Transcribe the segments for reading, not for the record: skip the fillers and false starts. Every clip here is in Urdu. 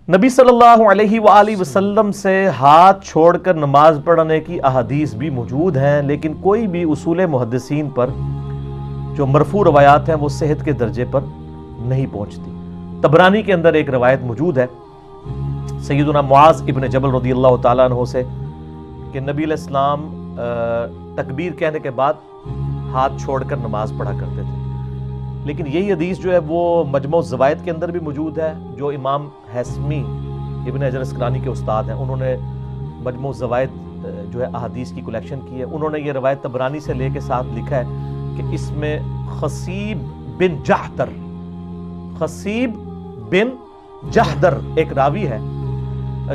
نبی صلی اللہ علیہ وآلہ وسلم سے ہاتھ چھوڑ کر نماز پڑھنے کی احادیث بھی موجود ہیں، لیکن کوئی بھی اصول محدثین پر جو مرفوع روایات ہیں وہ صحت کے درجے پر نہیں پہنچتی۔ طبرانی کے اندر ایک روایت موجود ہے سیدنا معاذ ابن جبل رضی اللہ تعالیٰ عنہ سے کہ نبی علیہ السلام تکبیر کہنے کے بعد ہاتھ چھوڑ کر نماز پڑھا کرتے تھے، لیکن یہی حدیث جو ہے وہ مجموع الزوائد کے اندر بھی موجود ہے، جو امام حیثمی ابن حجر اسقلانی کے استاد ہیں، انہوں نے مجموع الزوائد جو ہے احادیث کی کلیکشن کی ہے۔ انہوں نے یہ روایت طبرانی سے لے کے ساتھ لکھا ہے کہ اس میں خصیب بن جحدر ایک راوی ہے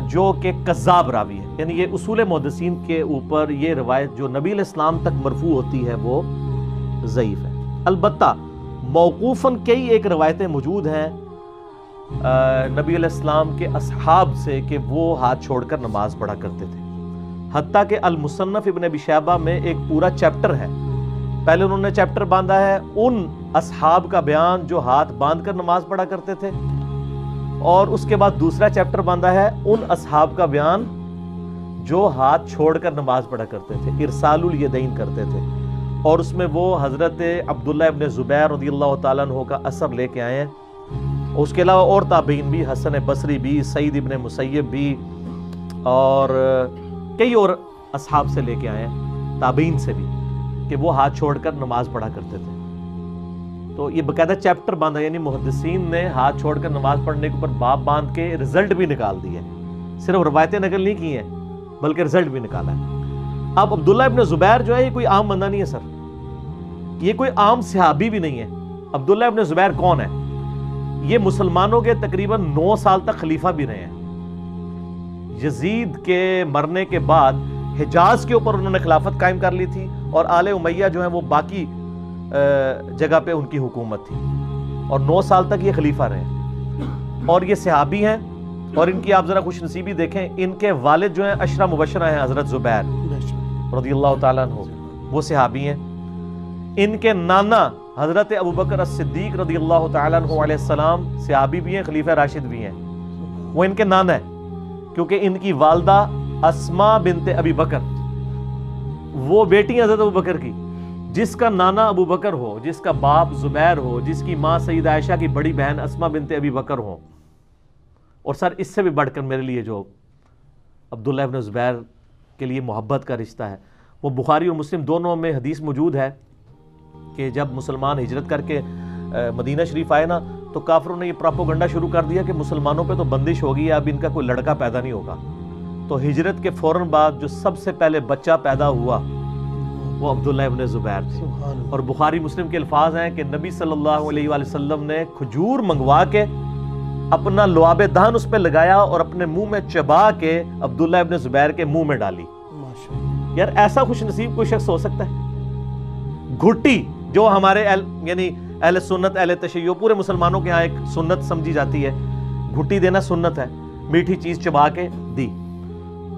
جو کہ کذاب راوی ہے، یعنی یہ اصول محدثین کے اوپر یہ روایت جو نبی علیہ السلام تک مرفوع ہوتی ہے وہ ضعیف ہے۔ البتہ موقوفاً کئی ایک روایتیں موجود ہیں نبی علیہ السلام کے اصحاب سے کہ وہ ہاتھ چھوڑ کر نماز پڑھا کرتے تھے، حتیٰ کہ المصنف ابن ابی شیبہ میں ایک پورا چیپٹر ہے۔ پہلے انہوں نے چیپٹر باندھا ہے ان اصحاب کا بیان جو ہاتھ باندھ کر نماز پڑھا کرتے تھے، اور اس کے بعد دوسرا چیپٹر باندھا ہے ان اصحاب کا بیان جو ہاتھ چھوڑ کر نماز پڑھا کرتے تھے، ارسال الیدین کرتے تھے، اور اس میں وہ حضرت عبداللہ ابن زبیر رضی اللہ تعالیٰ عنہ کا اثر لے کے آئے ہیں۔ اس کے علاوہ اور تابعین بھی، حسن بصری بھی، سعید ابن مسیب بھی، اور کئی اور اصحاب سے لے کے آئے ہیں، تابعین سے بھی، کہ وہ ہاتھ چھوڑ کر نماز پڑھا کرتے تھے۔ تو یہ باقاعدہ چیپٹر باندھا، یعنی محدثین نے ہاتھ چھوڑ کر نماز پڑھنے کے اوپر باب باندھ کے رزلٹ بھی نکال دیے، صرف روایتیں نقل نہیں کی ہیں بلکہ رزلٹ بھی نکالا ہے۔ اب عبداللہ ابن زبیر جو ہے یہ کوئی عام بندہ نہیں ہے سر، یہ کوئی عام صحابی بھی نہیں ہے۔ عبداللہ ابن زبیر کون ہے؟ یہ مسلمانوں کے تقریباً 9 سال تک خلیفہ بھی رہے ہیں۔ یزید کے مرنے کے بعد حجاز کے اوپر انہوں نے خلافت قائم کر لی تھی، اور آل امیہ جو ہیں وہ باقی جگہ پہ ان کی حکومت تھی، اور 9 سال تک یہ خلیفہ رہے، اور یہ صحابی ہیں۔ اور ان کی آپ ذرا خوش نصیبی دیکھیں، ان کے والد جو ہیں عشرہ مبشرہ ہیں حضرت زبیر رضی اللہ تعالیٰ عنہ، وہ صحابی ہیں۔ ان کے نانا حضرت ابوبکر الصدیق رضی اللہ تعالیٰ عنہ علیہ السلام صحابی بھی ہیں، خلیفہ راشد بھی ہیں، وہ ان کے نانا ہیں، کیونکہ ان کی والدہ اسماء بنت ابی بکر وہ بیٹی ہیں حضرت ابوبکر کی، جس کا نانا ابو بکر ہو، جس کا باپ زبیر ہو، جس کی ماں سیدہ عائشہ کی بڑی بہن اسماء بنت ابی بکر ہو۔ اور سر اس سے بھی بڑھ کر میرے لیے جو عبداللہ ابن زبیر کے لیے محبت کا رشتہ ہے، وہ بخاری اور مسلم دونوں میں حدیث موجود ہے کہ جب مسلمان ہجرت کر کے مدینہ شریف آئے نا، تو کافروں نے یہ پراپوگنڈا شروع کر دیا کہ مسلمانوں پہ تو بندش ہو گئی ہے، اب ان کا کوئی لڑکا پیدا نہیں ہوگا۔ تو ہجرت کے فوراً بعد جو سب سے پہلے بچہ پیدا ہوا وہ عبداللہ ابن زبیر تھے۔ اور بخاری مسلم کے الفاظ ہیں کہ نبی صلی اللہ علیہ وآلہ وسلم نے کھجور منگوا کے اپنا لعاب دہن اس پہ لگایا اور اپنے منہ میں چبا کے عبداللہ ابن زبیر کے منہ میں ڈالی۔ یار ایسا خوش نصیب کوئی شخص ہو سکتا ہے؟ گھٹی جو ہمارے یعنی اہل سنت اہل تشیع پورے مسلمانوں کے ہاں ایک سنت سمجھی جاتی ہے، گھٹی دینا سنت ہے، میٹھی چیز چبا کے دی،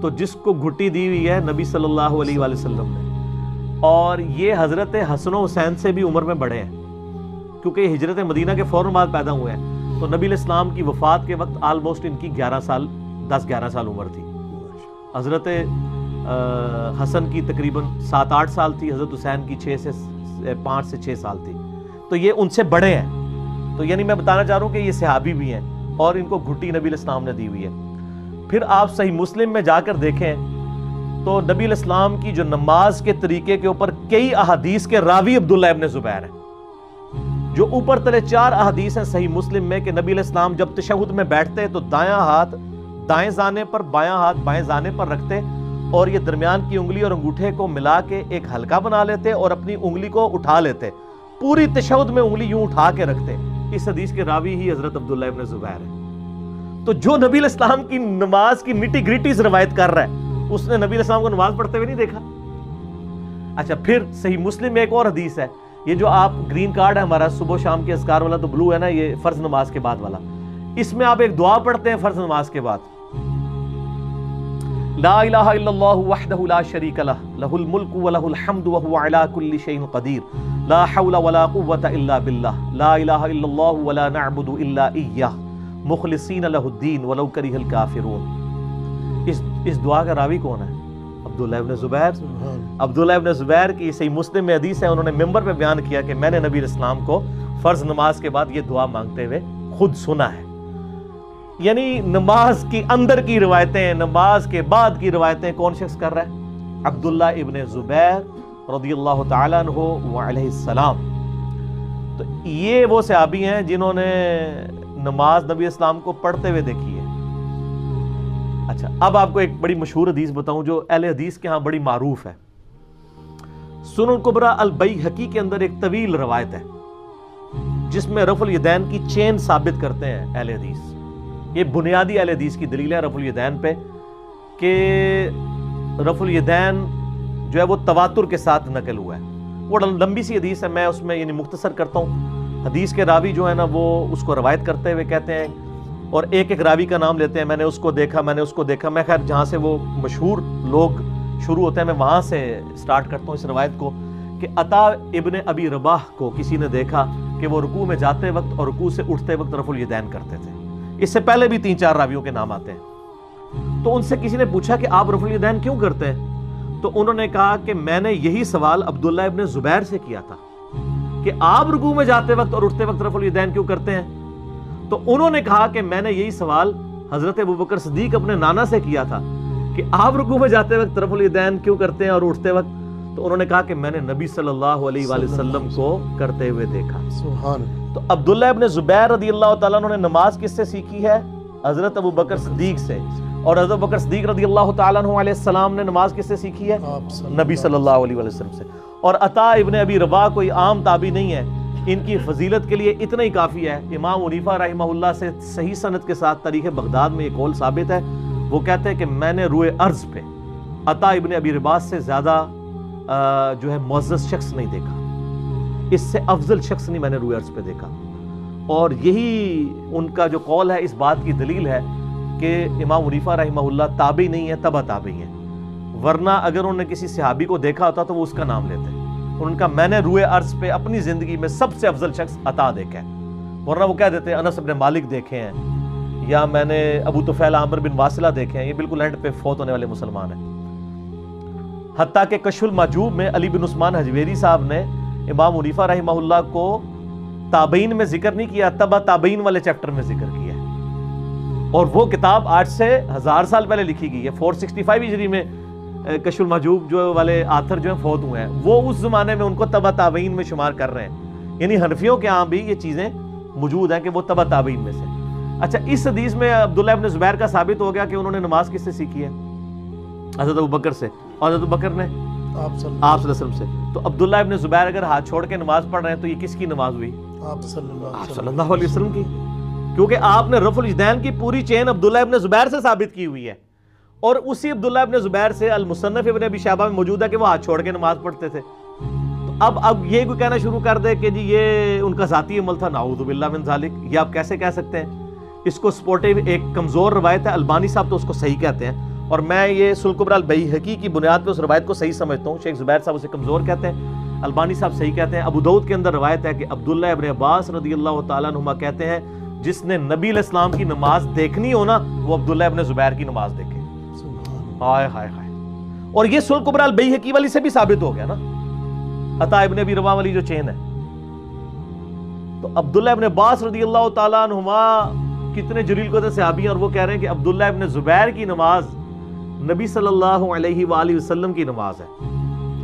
تو جس کو گھٹی دی ہوئی ہے نبی صلی اللہ علیہ وآلہ وسلم نے، اور یہ حضرت حسن و حسین سے بھی عمر میں بڑے ہیں، کیونکہ یہ ہجرت مدینہ کے فوراً بعد پیدا ہوئے ہیں۔ تو نبی علیہ السلام کی وفات کے وقت آلموسٹ ان کی 10-11 سال عمر تھی۔ حضرت حسن کی تقریباً 7-8 سال تھی، حضرت حسین کی 5 سے 6 سال تھی، تو یہ ان سے بڑے ہیں۔ تو یعنی میں بتانا چاہ رہا ہوں کہ یہ صحابی بھی ہیں، اور ان کو گھٹی نبی علیہ السلام نے دی ہوئی ہے۔ پھر آپ صحیح مسلم میں جا کر دیکھیں تو نبی علیہ السلام کی جو نماز کے طریقے کے اوپر کئی احادیث کے راوی عبداللہ ابن زبیر ہیں، جو اوپر تلے 4 احادیث ہیں صحیح مسلم میں کہ نبی علیہ السلام جب تشہد میں بیٹھتے تو دایاں ہاتھ دائیں زانے پر، بایاں ہاتھ بائیں زانے پر رکھتے، اور یہ درمیان کی انگلی اور انگوٹھے کو ملا کے ایک حلقہ بنا لیتے اور اپنی انگلی کو اٹھا لیتے، پوری تشہد میں انگلی یوں اٹھا کے رکھتے۔ اس حدیث کے راوی ہی حضرت عبداللہ ابن زبیر ہے۔ تو جو نبی علیہ السلام کی نماز کی نٹی گریٹیز روایت کر رہا ہے، اس نے نبی علیہ السلام کو نماز پڑھتے ہوئے نہیں دیکھا۔ اچھا پھر صحیح مسلم میں ایک اور حدیث ہے، یہ جو آپ گرین کارڈ ہے ہمارا صبح شام کے اذکار والا، تو بلو ہے نا، یہ فرض نماز کے بعد والا، اس میں آپ ایک دعا پڑھتے ہیں فرض نماز کے بعد، لا الہ الا اللہ وحدہ لا شریک لہ، لہ الملک ولہ الحمد وہو علی کل شیء قدیر، لا حول ولا قوة الا باللہ، لا الہ الا اللہ ولا نعبد الا ایہ، مخلصین لہ الدین ولو کرہ الکافرون. اس دعا کا راوی کون ہے؟ عبداللہ ابن زبیر. عبداللہ ابن زبیر کی صحیح مسلم میں حدیث ہے, انہوں نے ممبر پہ بیان کیا کہ میں نے نبی علیہ السلام کو فرض نماز کے بعد یہ دعا مانگتے ہوئے خود سنا ہے. یعنی نماز کی اندر کی روایتیں, نماز کے بعد کی روایتیں کون شخص کر رہا ہے؟ عبداللہ ابن زبیر رضی اللہ تعالیٰ عنہ وعلیہ السلام. تو یہ وہ صحابی ہیں جنہوں نے نماز نبی اسلام کو پڑھتے ہوئے دیکھی ہے. اچھا, اب آپ کو ایک بڑی مشہور حدیث بتاؤں جو اہل حدیث کے ہاں بڑی معروف ہے. سنن الکبریٰ البیہقی کے اندر ایک طویل روایت ہے جس میں رفع الیدین کی چین ثابت کرتے ہیں اہل حدیث. یہ بنیادی اہل حدیث کی دلیل ہے رفع الیدین پہ کہ رفع الیدین جو ہے وہ تواتر کے ساتھ نقل ہوا ہے. وہ لمبی سی حدیث ہے, میں اس میں یعنی مختصر کرتا ہوں. حدیث کے راوی جو ہے نا وہ اس کو روایت کرتے ہوئے کہتے ہیں اور ایک ایک راوی کا نام لیتے ہیں, میں نے اس کو دیکھا, میں نے اس کو دیکھا. میں خیر جہاں سے وہ مشہور لوگ شروع ہوتے ہیں میں وہاں سے سٹارٹ کرتا ہوں اس روایت کو کہ عطا ابن ابی رباح کو کسی نے دیکھا کہ وہ رکوع میں جاتے وقت اور رکوع سے اٹھتے وقت رفع الیدین کرتے تھے. اس سے پہلے بھی 3-4 راویوں کے نام آتے ہیں. تو ان سے کسی نے پوچھا کہ آپ رفع الیدین کیوں کرتے ہیں؟ تو انہوں نے کہا کہ میں نے یہی سوال عبداللہ ابن زبیر سے کیا تھا کہ آپ رکوع میں جاتے وقت اور اٹھتے وقت رفع الیدین کیوں کرتے ہیں؟ تو انہوں نے کہا کہ میں نے یہی سوال حضرت ابوبکر صدیق اپنے نانا سے کیا تھا کہ آپ رکوع میں جاتے وقت رفع الیدین کیوں کرتے ہیں اور اٹھتے وقت؟ تو انہوں نے کہا کہ میں نے نبی صلی اللہ علیہ وآلہ وسلم کو کرتے ہوئے دیکھا. سبحان. تو عبداللہ ابن زبیر رضی اللہ تعالیٰ عنہ نے نماز کس سے سیکھی ہے؟ حضرت ابوبکر صدیق سے. اور حضرت ابوبکر صدیق رضی اللہ تعالیٰ عنہ علیہ السلام نے نماز کس سے سیکھی ہے؟ نبی صلی اللہ علیہ وسلم سے. اور عطا ابن ابی رباح کوئی عام تابعی نہیں ہے, ان کی فضیلت کے لیے اتنا ہی کافی ہے. امام حنیفہ رحمہ اللہ سے صحیح سند کے ساتھ تاریخ بغداد میں یہ قول ثابت ہے. وہ کہتے ہیں کہ میں نے روئے ارض پہ عطا ابن ابی رباح سے زیادہ جو ہے معزز شخص نہیں دیکھا, اس سے افضل شخص نہیں میں نے روئے ارض پہ دیکھا. اور یہی ان کا جو قول ہے اس بات کی دلیل ہے کہ امام حنیفہ رحمہ اللہ تابعی نہیں ہے, تبع تابعی ہیں. ورنہ اگر انہوں نے کسی صحابی کو دیکھا ہوتا تو وہ اس کا نام لیتے. ان کا میں نے روئے ارض پہ اپنی زندگی میں سب سے افضل شخص عطا دیکھا ہے. ورنہ وہ کہہ دیتے ہیں انس بن مالک دیکھے ہیں, یا میں نے ابو طفیل عامر بن واصلہ دیکھے ہیں. یہ بالکل اینڈ پہ فوت ہونے والے مسلمان ہیں. حتیٰ کہ کشف المحجوب میں علی بن عثمان حجویری صاحب نے امام حنیفہ رحمہ اللہ کو تابعین میں ذکر نہیں کیا, تبع تابعین والے چیپٹر میں ذکر کیا ہے. اور وہ کتاب آج سے 1000 سال پہلے لکھی گئی ہے. 465 ہجری میں کشف المحجوب جو والے آتھر جو ہیں فوت ہوئے ہیں, وہ اس زمانے میں ان کو تبع تابعین میں شمار کر رہے ہیں. یعنی حنفیوں کے ہاں بھی یہ چیزیں موجود ہیں کہ وہ تبع تابعین میں سے. اچھا, اس حدیث میں عبداللہ ابن زبیر کا ثابت ہو گیا کہ انہوں نے نماز کس سے سیکھی ہے؟ حضرت ابوبکر سے. اور حضرت ابوبکر نے آپ صلی اللہ علیہ وسلم سے. تو عبداللہ ابن زبیر اگر ہاتھ چھوڑ کے نماز پڑھ رہے ہیں تو یہ کس کی نماز ہوئی؟ آپ صلی اللہ علیہ وسلم کی. کیونکہ آپ نے رفع الیدین کی پوری چین عبداللہ ابن زبیر سے ثابت کی ہوئی ہے. اور اسی عبداللہ ابن زبیر سے المصنف ابن ابی شیبہ میں موجود ہے کہ وہ ہاتھ چھوڑ کے نماز پڑھتے تھے. تو اب یہ کوئی کہنا شروع کر دے کہ جی یہ ان کا ذاتی عمل تھا, نعوذ باللہ من ذالک, یہ آپ کیسے کہہ سکتے ہیں؟ اس کو سپورٹیو ایک کمزور روایت ہے. البانی صاحب تو اس کو صحیح کہتے ہیں, اور میں یہ سنن الکبریٰ البیہقی کی بنیاد پہ اس روایت کو صحیح سمجھتا ہوں. شیخ زبیر صاحب اسے کمزور کہتے ہیں, البانی صاحب صحیح کہتے ہیں. ابو داؤد کے اندر روایت ہے کہ عبداللہ ابن عباس رضی اللہ تعالیٰ عنہما کہتے ہیں جس نے نبی علیہ السلام کی نماز دیکھنی ہو نا وہ عبداللہ ابن زبیر کی نماز دیکھے. ہائے ہائے ہائے. اور یہ سنن الکبریٰ البیہقی والی سے بھی ثابت ہو گیا نا, عطا ابن ابی رباح والی جو چین ہے. تو عبداللہ ابن عباس رضی اللہ تعالیٰ عنہما کتنے جلیل قدر صحابی ہیں, اور وہ کہہ رہے ہیں کہ عبداللہ ابن زبیر کی نماز نبی صلی اللہ علیہ وآلہ وسلم کی نماز ہے,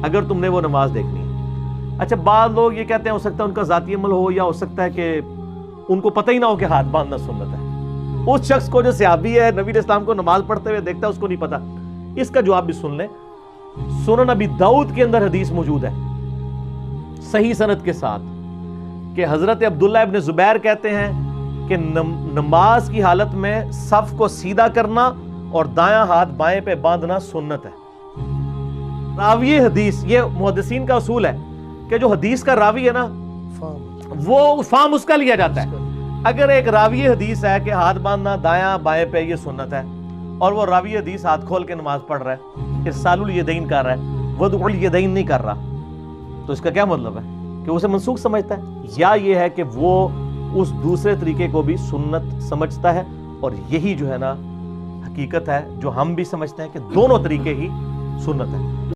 اگر تم نے وہ نماز دیکھنی ہے. اچھا, بعض لوگ یہ کہتے ہیں ہو سکتا ہے ان کا ذاتی عمل ہو, یا ہو سکتا ہے کہ ان کو پتہ ہی نہ ہو کہ ہاتھ باندھنا سنت ہے. اس شخص کو جو صحابی ہے نبی علیہ السلام کو نماز پڑھتے ہوئے دیکھتا ہے اس کو نہیں پتا. اس کا جواب بھی سن لیں. سنن ابی داؤد کے اندر حدیث موجود ہے صحیح سند کے ساتھ کہ حضرت عبداللہ ابن زبیر کہتے ہیں کہ نماز کی حالت میں صف کو سیدھا کرنا اور دایاں ہاتھ بائیں پہ باندھنا سنت ہے. راوی حدیث, یہ محدثین کا اصول ہے کہ جو حدیث کا راوی ہے نا وہ فام اس کا لیا جاتا ہے. اگر ایک راوی حدیث ہے کہ ہاتھ باندھنا دایاں بائیں پہ یہ سنت ہے, اور وہ راوی حدیث ہاتھ کھول کے نماز پڑھ رہا ہے, ارسال الیدین کر رہا ہے, وضع الیدین نہیں کر رہا, تو اس کا کیا مطلب ہے کہ اسے منسوخ سمجھتا ہے؟ یا یہ ہے کہ وہ اس دوسرے طریقے کو بھی سنت سمجھتا ہے، اور یہی جو ہے نا حقیقت ہے جو ہم بھی سمجھتے ہیں کہ دونوں طریقے ہی سنت ہیں۔